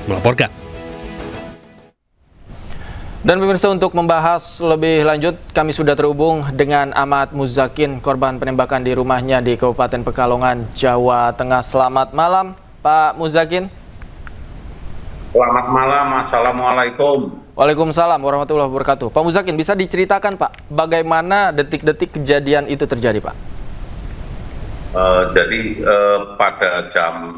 melaporkan. Dan pemirsa, untuk membahas lebih lanjut, kami sudah terhubung dengan Ahmad Muzakin, korban penembakan di rumahnya di Kabupaten Pekalongan, Jawa Tengah. Selamat malam, Pak Muzakin. Selamat malam, Assalamualaikum. Waalaikumsalam warahmatullahi wabarakatuh. Pak Muzakin, bisa diceritakan Pak, bagaimana detik-detik kejadian itu terjadi Pak? Jadi pada jam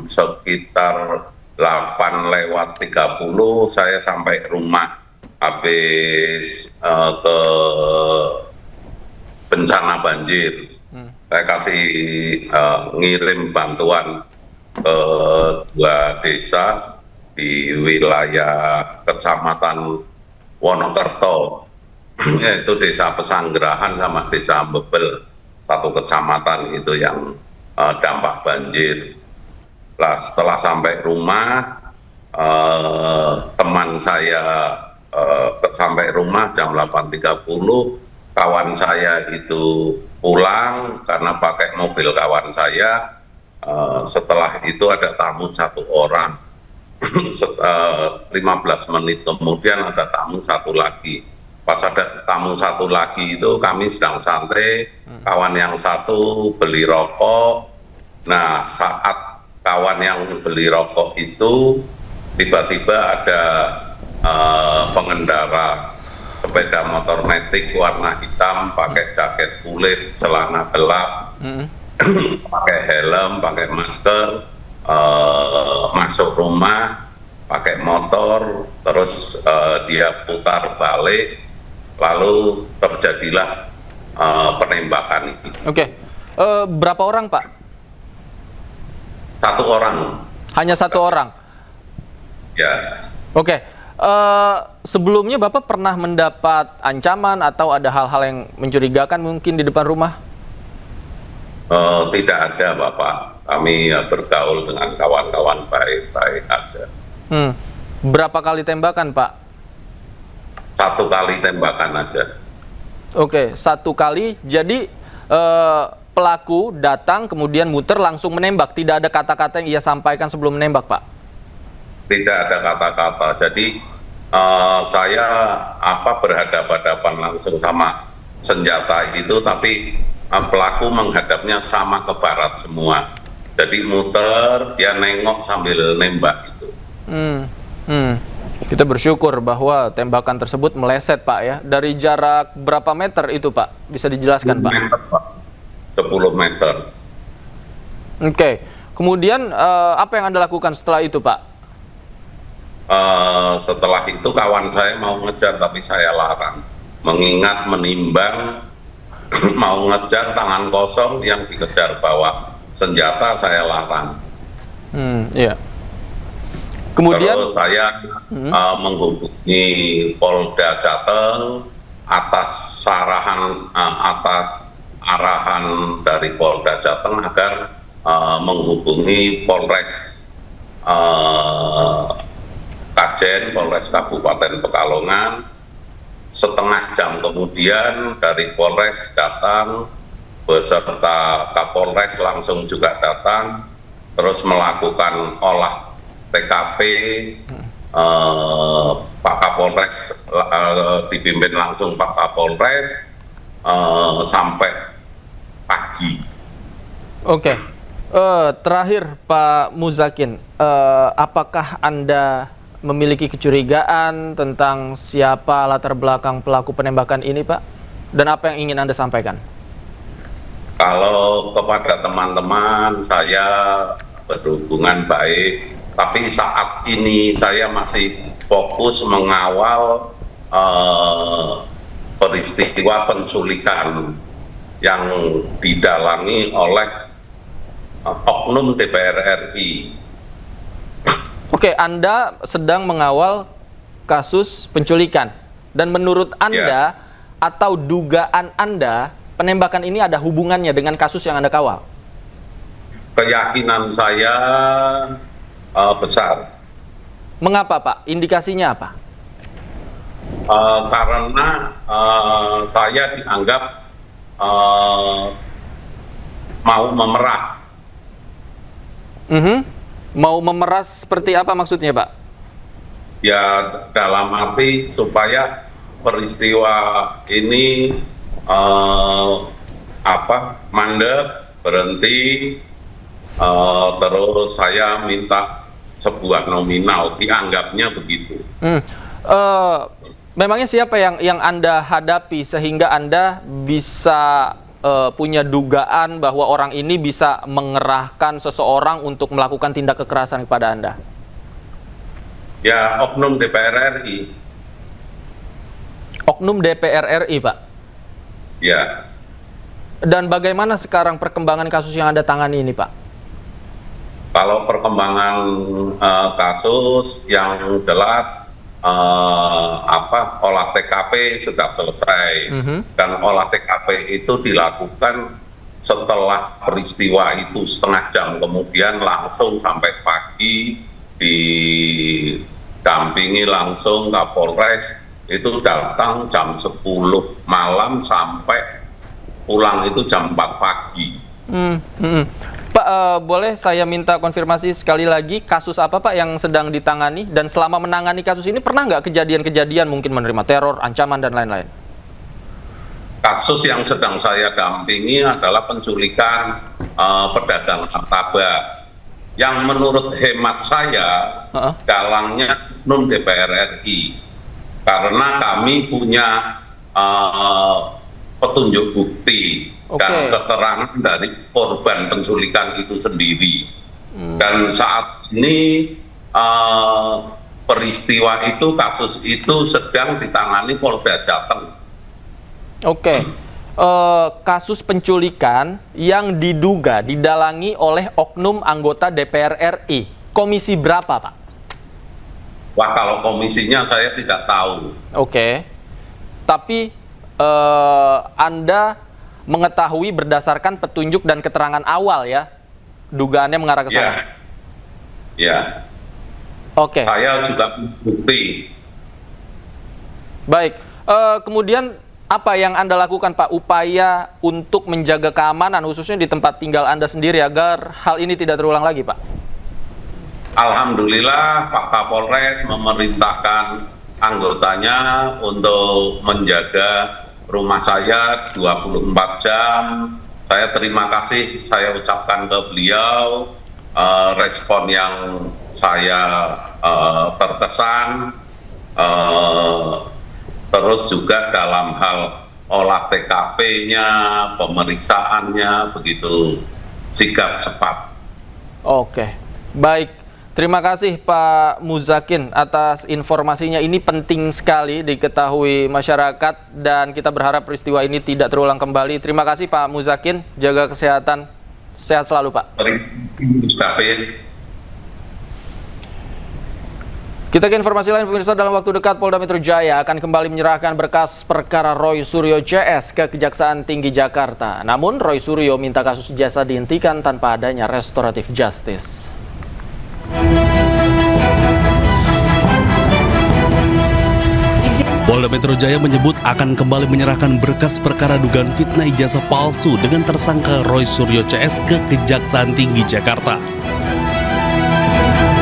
sekitar 8:30 saya sampai rumah habis ke bencana banjir. Saya kasih ngirim bantuan ke 2 desa di wilayah Kecamatan Wonokerto, yaitu Desa Pesanggerahan sama Desa Bebel, 1 kecamatan itu yang dampak banjir. Nah, setelah sampai rumah, teman saya sampai rumah jam 8:30, kawan saya itu pulang karena pakai mobil kawan saya. Setelah itu ada tamu 1 orang. 15 menit kemudian ada tamu 1 lagi. Pas ada tamu 1 lagi itu kami sedang santai, kawan yang 1 beli rokok. Nah, saat kawan yang beli rokok itu tiba-tiba ada pengendara sepeda motor metik warna hitam, pakai jaket kulit, celana gelap, pakai helm, pakai masker, masuk rumah, pakai motor, terus dia putar balik, lalu terjadilah penembakan ini. Oke, berapa orang Pak? 1 orang. Hanya 1 orang? Ya. Oke. Sebelumnya Bapak pernah mendapat ancaman atau ada hal-hal yang mencurigakan mungkin di depan rumah? Tidak ada Bapak, kami bergaul dengan kawan-kawan baik-baik aja. Berapa kali tembakan Pak? 1 kali tembakan aja. Oke, 1 kali. Jadi pelaku datang kemudian muter langsung menembak, tidak ada kata-kata yang ia sampaikan sebelum menembak Pak? Tidak ada kata-kata. Jadi saya berhadapan-hadapan langsung sama senjata itu, tapi pelaku menghadapnya sama ke barat semua. Jadi muter, dia nengok sambil nembak itu. Kita bersyukur bahwa tembakan tersebut meleset Pak ya. Dari jarak berapa meter itu Pak? Bisa dijelaskan Pak? 10 meter. Oke. Kemudian apa yang Anda lakukan setelah itu Pak? Setelah itu kawan saya mau ngejar tapi saya larang, mengingat menimbang mau ngejar tangan kosong, yang dikejar bawa senjata saya larang. Iya. Kemudian terus saya menghubungi Polda Jateng atas arahan dari Polda Jateng agar menghubungi Polres Kajen, Polres Kabupaten Pekalongan. Setengah jam kemudian dari Polres datang beserta Kapolres langsung juga datang, terus melakukan olah TKP. Pak Kapolres dipimpin langsung Pak Kapolres sampai pagi. Oke. Terakhir Pak Muzakin, apakah Anda memiliki kecurigaan tentang siapa latar belakang pelaku penembakan ini Pak? Dan apa yang ingin Anda sampaikan? Kalau kepada teman-teman, saya berhubungan baik, tapi saat ini saya masih fokus mengawal peristiwa penculikan yang didalangi oleh oknum DPR RI. Oke, Anda sedang mengawal kasus penculikan. Dan menurut Anda atau dugaan Anda, penembakan ini ada hubungannya dengan kasus yang Anda kawal? Keyakinan saya besar. Mengapa Pak? Indikasinya apa? Karena saya dianggap mau memeras. Mau memeras seperti apa maksudnya, Pak? Ya dalam arti supaya peristiwa ini mandek, berhenti, terus saya minta sebuah nominal, dianggapnya begitu. Memangnya siapa yang Anda hadapi sehingga Anda bisa punya dugaan bahwa orang ini bisa mengerahkan seseorang untuk melakukan tindak kekerasan kepada Anda? Ya, oknum DPR RI. Oknum DPR RI, Pak? Ya. Dan bagaimana sekarang perkembangan kasus yang Anda tangani ini, Pak? Kalau perkembangan kasus yang jelas olah TKP sudah selesai, dan olah TKP itu dilakukan setelah peristiwa itu setengah jam kemudian, langsung sampai pagi didampingi langsung Kapolres, itu datang jam 10 malam sampai pulang itu jam 4 pagi. Pak, boleh saya minta konfirmasi sekali lagi, kasus apa Pak yang sedang ditangani? Dan selama menangani kasus ini pernah nggak kejadian-kejadian mungkin menerima teror, ancaman, dan lain-lain? Kasus yang sedang saya dampingi adalah penculikan pedagang martabak, yang menurut hemat saya dalangnya oknum DPR RI, karena kami punya petunjuk bukti dan keterangan dari korban penculikan itu sendiri. Dan saat ini peristiwa itu, kasus itu sedang ditangani Polda Jateng. Kasus penculikan yang diduga didalangi oleh oknum anggota DPR RI. Komisi berapa, Pak? Wah, kalau komisinya saya tidak tahu. Tapi Anda mengetahui berdasarkan petunjuk dan keterangan awal ya, dugaannya mengarah ke sana. Ya. Saya juga bukti. Baik. Kemudian apa yang Anda lakukan, Pak, upaya untuk menjaga keamanan khususnya di tempat tinggal Anda sendiri agar hal ini tidak terulang lagi, Pak? Alhamdulillah Pak Kapolres memerintahkan anggotanya untuk menjaga rumah saya 24 jam. Saya terima kasih, saya ucapkan ke beliau respon yang saya terkesan, terus juga dalam hal olah TKP-nya, pemeriksaannya begitu sigap cepat. Baik. Terima kasih Pak Muzakin atas informasinya. Ini penting sekali diketahui masyarakat dan kita berharap peristiwa ini tidak terulang kembali. Terima kasih Pak Muzakin, jaga kesehatan. Sehat selalu, Pak. Kita ke informasi lain, pemirsa. Dalam waktu dekat Polda Metro Jaya akan kembali menyerahkan berkas perkara Roy Suryo CS ke Kejaksaan Tinggi Jakarta. Namun Roy Suryo minta kasus jasa dihentikan tanpa adanya restoratif justice. Polda Metro Jaya menyebut akan kembali menyerahkan berkas perkara dugaan fitnah ijazah palsu dengan tersangka Roy Suryo CS ke Kejaksaan Tinggi Jakarta.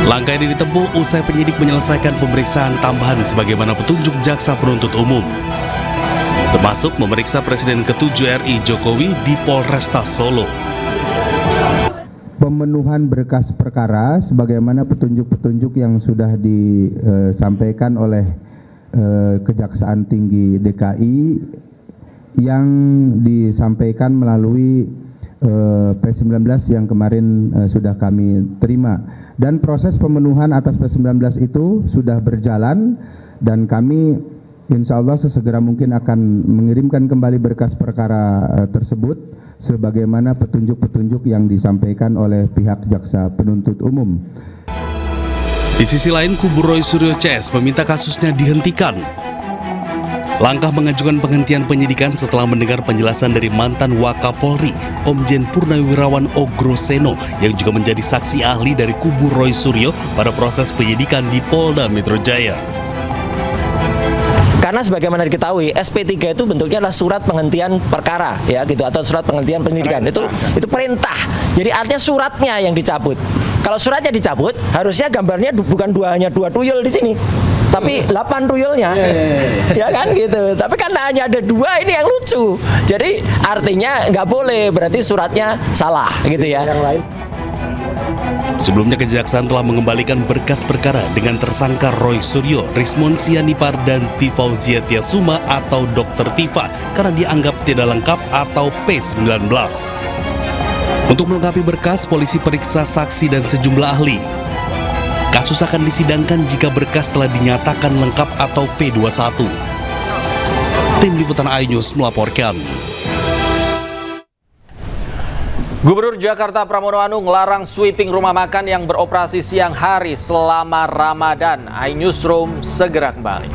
Langkah ini ditempuh usai penyidik menyelesaikan pemeriksaan tambahan sebagaimana petunjuk jaksa penuntut umum, termasuk memeriksa Presiden ke-7 RI Jokowi di Polresta Solo. Pemenuhan berkas perkara sebagaimana petunjuk-petunjuk yang sudah disampaikan oleh Kejaksaan Tinggi DKI yang disampaikan melalui P19 yang kemarin sudah kami terima, dan proses pemenuhan atas P19 itu sudah berjalan dan kami insya Allah sesegera mungkin akan mengirimkan kembali berkas perkara tersebut sebagaimana petunjuk-petunjuk yang disampaikan oleh pihak jaksa penuntut umum. Di sisi lain, kubu Roy Suryo CS meminta kasusnya dihentikan. Langkah mengajukan penghentian penyidikan setelah mendengar penjelasan dari mantan Wakapolri, Komjen Purnawirawan Ogroseno, yang juga menjadi saksi ahli dari kubu Roy Suryo pada proses penyidikan di Polda Metro Jaya. Karena sebagaimana diketahui SP3 itu bentuknya adalah surat penghentian perkara ya gitu, atau surat penghentian penyidikan. Itu perintah. Jadi artinya suratnya yang dicabut. Kalau suratnya dicabut, harusnya gambarnya bukan hanya 2 tuyul di sini, tapi 8 tuyulnya, ya kan gitu. Tapi karena hanya ada 2, ini yang lucu. Jadi artinya nggak boleh, berarti suratnya salah gitu ya. Sebelumnya kejaksaan telah mengembalikan berkas perkara dengan tersangka Roy Suryo, Rismon Sianipar, dan Tifauzia Tiasuma atau Dr. Tifa karena dianggap tidak lengkap atau P19. Untuk melengkapi berkas, polisi periksa saksi dan sejumlah ahli. Kasus akan disidangkan jika berkas telah dinyatakan lengkap atau P21. Tim Liputan iNews melaporkan. Gubernur Jakarta Pramono Anung larang sweeping rumah makan yang beroperasi siang hari selama Ramadan. iNewsroom segera kembali.